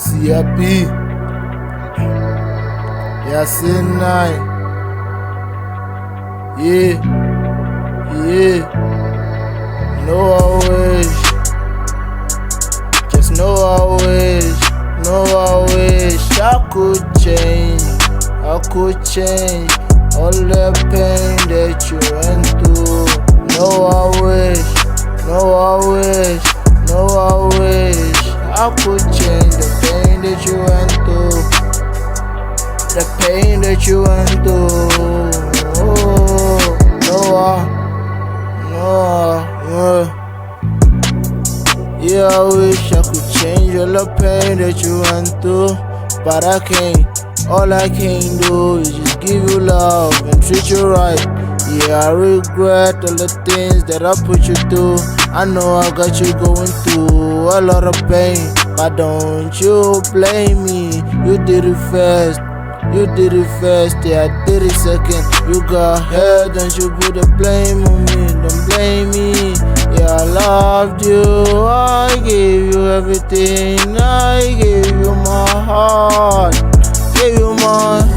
CRP, Yasin 9, yeah, no I wish, just no I wish, I could change all the pain that you went through. No I wish, I could change the pain that you went through. The pain that you went through. Yeah, I wish I could change all the pain that you went through, but I can't. All I can do is just give you love and treat you right. Yeah, I regret all the things that I put you through. I know I got you going through a lot of pain, but don't you blame me. You did it first, yeah, I did it second. You got hurt, don't you put the blame on me, don't blame me. Yeah, I loved you, I gave you everything, I gave you my heart, gave you mine,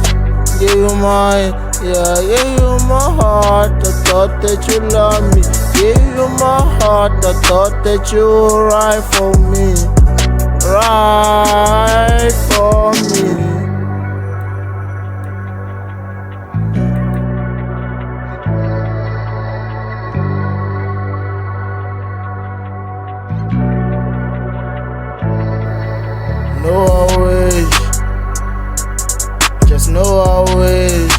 yeah, I gave you my heart. I thought that you loved me, gave you my heart. I thought that you were right for me, right for me. No I wish, just no I wish,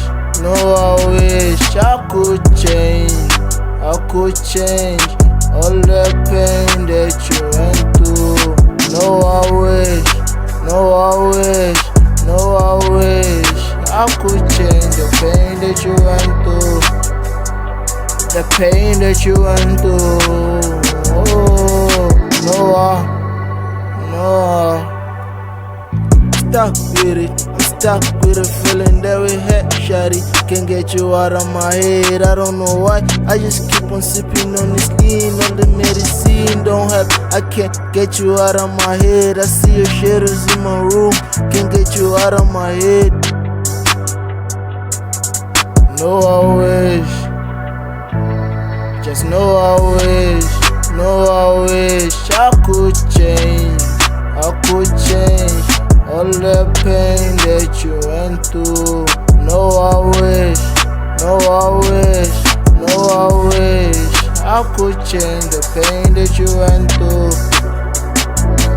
I could change all the pain that you went through. No I wish, I could change the pain that you went through. The pain that you went through. I'm stuck with a feeling that we had, shawty. Can't get you out of my head, I don't know why. I just keep on sipping on this lean, all the medicine don't help. I can't get you out of my head. I see your shadows in my room, can't get you out of my head. No I wish, just no I wish, I could change all the pain that you went through. No I wish, I could change the pain that you went through.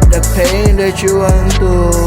The pain that you went through.